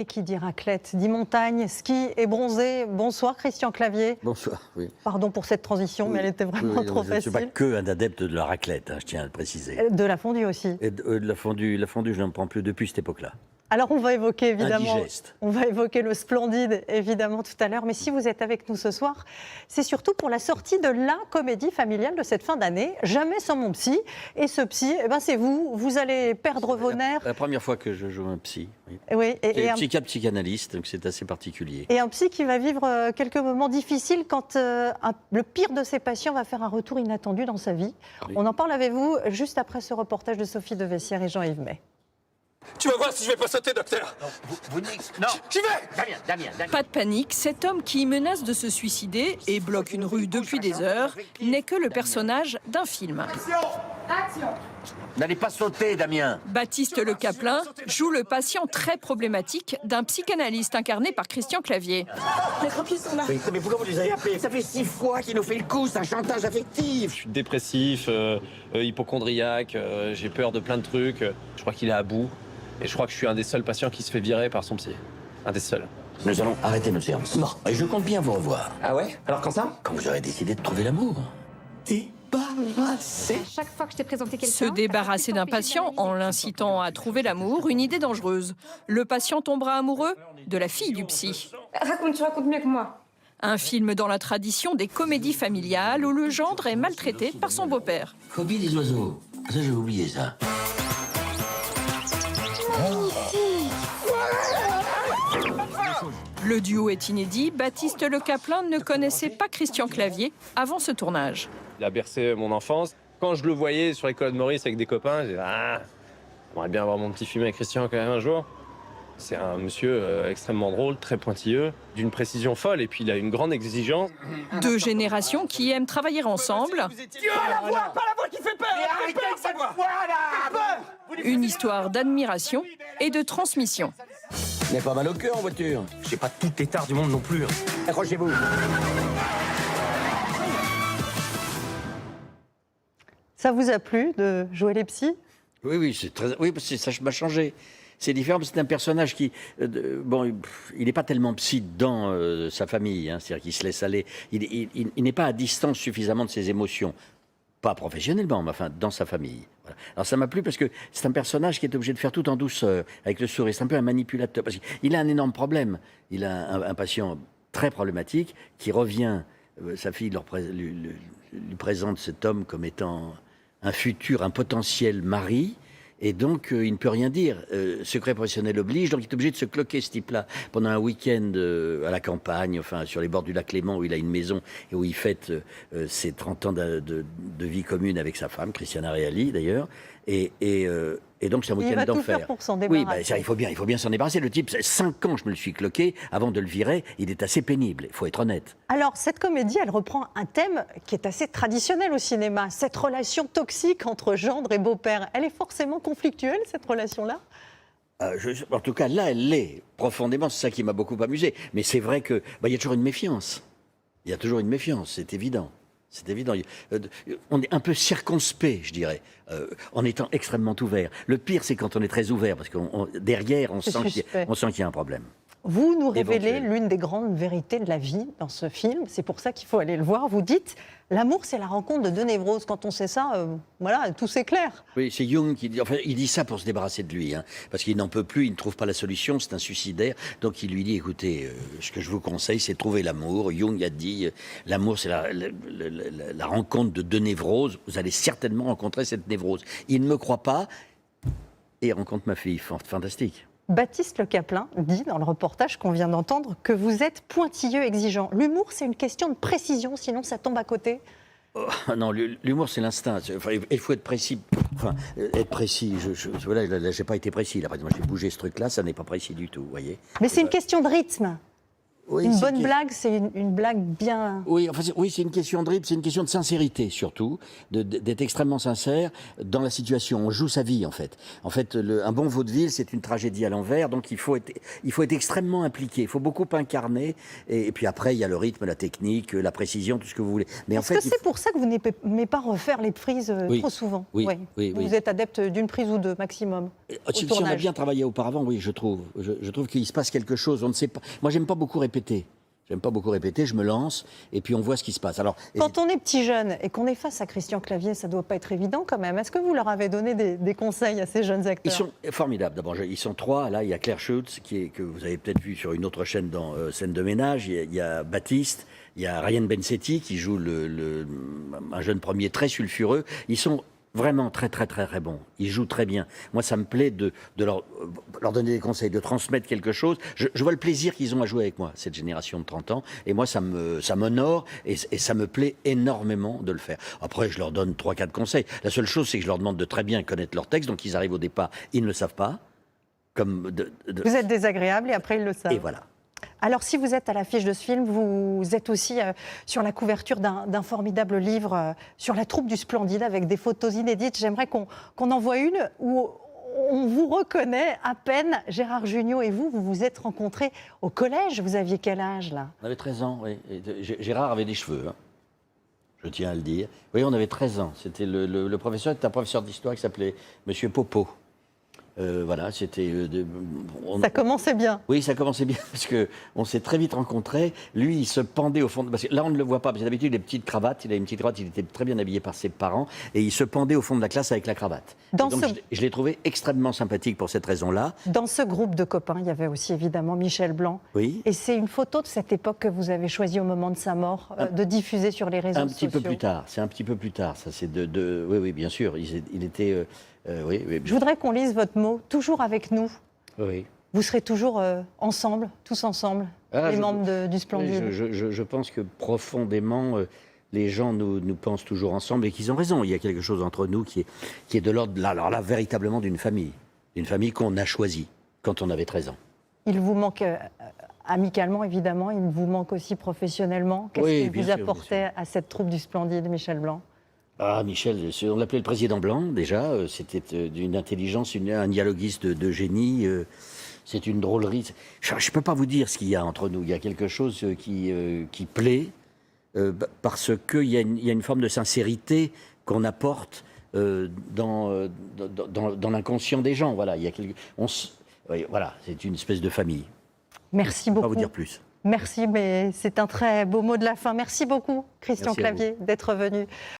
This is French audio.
Et qui dit raclette, dit montagne, ski et bronzé. Bonsoir Christian Clavier. Bonsoir, oui. Pardon pour cette transition, mais elle était vraiment trop facile. Je ne suis pas que un adepte de la raclette, je tiens à le préciser. De la fondue aussi. Et de la fondue, je n'en prends plus depuis cette époque-là. Alors on va évoquer évidemment, Indigeste. on va évoquer le Splendide évidemment tout à l'heure, mais si vous êtes avec nous ce soir, c'est surtout pour la sortie de la comédie familiale de cette fin d'année, Jamais sans mon psy. Et ce psy, eh ben c'est vous, vous allez perdre vos nerfs. La première fois que je joue un psy. Oui. Oui, et un psychanalyste, donc c'est assez particulier. Et un psy qui va vivre quelques moments difficiles quand le pire de ses patients va faire un retour inattendu dans sa vie. Oui. On en parle avec vous juste après ce reportage de Sophie de Vessières et Jean-Yves May. Tu vas voir si je vais pas sauter, docteur. Non, vous non. J'y vais. Damien. Pas de panique, cet homme qui menace de se suicider et bloque une rue depuis des heures n'est que le personnage d'un film. Action. N'allez pas sauter, Damien. Baptiste Le Caplin joue le patient très problématique d'un psychanalyste incarné par Christian Clavier. Les croquis sont là. Mais pourquoi vous les avez appelés? Ça fait 6 fois qu'il nous fait le coup, c'est un chantage affectif. Je suis dépressif, hypocondriaque, j'ai peur de plein de trucs. Je crois qu'il est à bout. Et je crois que je suis un des seuls patients qui se fait virer par son psy. Un des seuls. Nous allons arrêter notre séance. Non. Et je compte bien vous revoir. Ah ouais? Alors quand ça? Quand vous aurez décidé de trouver l'amour. À chaque fois que je t'ai présenté quelqu'un... Se débarrasser d'un patient en l'incitant à trouver l'amour, une idée dangereuse. Le patient tombera amoureux de la fille du psy. Tu racontes mieux que moi. Un film dans la tradition des comédies familiales où le gendre est maltraité par son beau-père. Phobie des oiseaux. Ça, j'ai oublié ça. Le duo est inédit. Baptiste Le Caplin ne connaissait pas Christian Clavier avant ce tournage. Il a bercé mon enfance. Quand je le voyais sur les colonnes Maurice avec des copains, j'ai dit j'aimerais bien avoir mon petit film avec Christian quand même un jour. C'est un monsieur extrêmement drôle, très pointilleux, d'une précision folle, et puis il a une grande exigence. Deux générations qui aiment travailler ensemble. Pas la voix qui fait peur. Mais arrêtez cette voix là. Une histoire d'admiration et de transmission. Vous n'avez pas mal au cœur en voiture. J'ai pas toutes les tares du monde non plus. Accrochez-vous. Ça vous a plu de jouer les psys? Oui, c'est très. Oui, parce que ça m'a changé. C'est différent, c'est un personnage qui, bon, il n'est pas tellement psy dans sa famille, c'est-à-dire qu'il se laisse aller. Il n'est pas à distance suffisamment de ses émotions, pas professionnellement, mais enfin dans sa famille. Voilà. Alors ça m'a plu parce que c'est un personnage qui est obligé de faire tout en douceur, avec le sourire. C'est un peu un manipulateur, parce qu'il a un énorme problème. Il a un patient très problématique qui revient. Sa fille lui présente cet homme comme étant un futur, un potentiel mari. Et donc, il ne peut rien dire. Secret professionnel oblige, donc il est obligé de se cloquer, ce type-là, pendant un week-end à la campagne, enfin, sur les bords du lac Léman, où il a une maison et où il fête ses 30 ans de vie commune avec sa femme, Christiana Reali, d'ailleurs. Et donc, c'est un week-end d'enfer. Il va tout faire pour s'en débarrasser. Oui, ça, il faut bien s'en débarrasser. Le type, 5 ans, je me le suis cloqué. Avant de le virer, il est assez pénible, il faut être honnête. Alors, cette comédie, elle reprend un thème qui est assez traditionnel au cinéma. Cette relation toxique entre gendre et beau-père. Elle est forcément conflictuelle, cette relation-là? En tout cas, là, elle l'est. Profondément, c'est ça qui m'a beaucoup amusé. Mais c'est vrai qu'il y a toujours une méfiance. Il y a toujours une méfiance, c'est évident. C'est évident. On est un peu circonspect, je dirais, en étant extrêmement ouvert. Le pire, c'est quand on est très ouvert, parce que derrière, on sent qu'il y a un problème. Vous nous révélez l'une des grandes vérités de la vie dans ce film. C'est pour ça qu'il faut aller le voir. Vous dites, l'amour, c'est la rencontre de deux névroses. Quand on sait ça, voilà, tout s'éclaire. Oui, c'est Jung qui dit... Enfin, il dit ça pour se débarrasser de lui, parce qu'il n'en peut plus, il ne trouve pas la solution, c'est un suicidaire. Donc il lui dit, écoutez, ce que je vous conseille, c'est de trouver l'amour. Jung a dit, l'amour, c'est la rencontre de deux névroses. Vous allez certainement rencontrer cette névrose. Il ne me croit pas, et il rencontre ma fille. Fantastique. Baptiste Le Caplin dit dans le reportage qu'on vient d'entendre que vous êtes pointilleux, exigeant. L'humour, c'est une question de précision, sinon ça tombe à côté. Oh, non, l'humour, c'est l'instinct. Enfin, il faut être précis. Enfin, être précis. Là, j'ai pas été précis. Là, moi, j'ai bougé ce truc-là, ça n'est pas précis du tout, vous voyez. Mais c'est une question de rythme. Oui, Une c'est bonne que- blague, c'est une blague bien... Oui, enfin, oui, c'est une question de rythme, c'est une question de sincérité surtout, d'être extrêmement sincère dans la situation. On joue sa vie en fait. En fait, un bon vaudeville, c'est une tragédie à l'envers, donc il faut être extrêmement impliqué. Il faut beaucoup incarner. Et puis après, il y a le rythme, la technique, la précision, tout ce que vous voulez. Mais en Est-ce fait, que c'est pour ça que vous n'aimez pas refaire les prises Oui. trop souvent? Oui, oui, Vous oui. êtes adepte d'une prise ou deux maximum au Si on a tournage. bien travaillé auparavant, oui, je trouve. Je trouve qu'il se passe quelque chose. On ne sait pas. Moi, j'aime pas beaucoup répéter. J'aime pas beaucoup répéter. Je me lance et puis on voit ce qui se passe. Alors, Quand on est petit jeune et qu'on est face à Christian Clavier, ça doit pas être évident quand même. Est-ce que vous leur avez donné des conseils à ces jeunes acteurs? ils sont formidables. D'abord, ils sont trois. Là, il y a Claire Schultz, que vous avez peut-être vu sur une autre chaîne dans Scène de ménage. Il y a Baptiste. Il y a Ryan Bensetti qui joue un jeune premier très sulfureux. Ils sont vraiment très bons. Ils jouent très bien. Moi, ça me plaît de leur donner des conseils, de transmettre quelque chose. Je vois le plaisir qu'ils ont à jouer avec moi, cette génération de 30 ans. Et moi, ça m'honore et ça me plaît énormément de le faire. Après, je leur donne 3-4 conseils. La seule chose, c'est que je leur demande de très bien connaître leur texte. Donc, ils arrivent au départ, ils ne le savent pas. Vous êtes désagréable et après ils le savent. Et voilà. Alors, si vous êtes à l'affiche de ce film, vous êtes aussi sur la couverture d'un formidable livre sur la troupe du Splendide avec des photos inédites. J'aimerais qu'on en voie une où on vous reconnaît à peine. Gérard Jugnot et vous vous êtes rencontrés au collège. Vous aviez quel âge, là? On avait 13 ans, oui. Gérard avait des cheveux, hein. Je tiens à le dire. Oui, on avait 13 ans. C'était le professeur était un professeur d'histoire qui s'appelait Monsieur Popo. Voilà, c'était... Ça commençait bien. Oui, ça commençait bien parce qu'on s'est très vite rencontrés. Lui, il se pendait au fond... Parce que là, on ne le voit pas, parce que d'habitude, il a une petite cravate. Il a une petite cravate, il était très bien habillé par ses parents. Et il se pendait au fond de la classe avec la cravate. Donc, je l'ai trouvé extrêmement sympathique pour cette raison-là. Dans ce groupe de copains, il y avait aussi évidemment Michel Blanc. Oui. Et c'est une photo de cette époque que vous avez choisi au moment de sa mort de diffuser sur les réseaux sociaux. Un petit peu plus tard. C'est un petit peu plus tard. Ça, c'est oui, oui, bien sûr. Il était... oui, oui. Je voudrais qu'on lise votre mot, toujours avec nous. Oui. Vous serez toujours ensemble, tous ensemble, les membres du Splendide. Je pense que profondément, les gens nous pensent toujours ensemble et qu'ils ont raison. Il y a quelque chose entre nous qui est de l'ordre, alors là, véritablement d'une famille qu'on a choisie quand on avait 13 ans. Il vous manque amicalement, évidemment, il vous manque aussi professionnellement. Qu'est-ce Oui, qu'il bien vous sûr, apportait à cette troupe du Splendide, Michel Blanc? Ah, Michel, on l'appelait le président Blanc, déjà. C'était d'une intelligence, un dialoguiste de génie. C'est une drôlerie. Je ne peux pas vous dire ce qu'il y a entre nous. Il y a quelque chose qui plaît, parce qu'il y a une forme de sincérité qu'on apporte dans l'inconscient des gens. Voilà, oui, voilà, c'est une espèce de famille. Merci Je ne peux beaucoup. pas vous dire plus. Merci, mais c'est un très beau mot de la fin. Merci beaucoup, Christian Merci à vous. Clavier, d'être venu.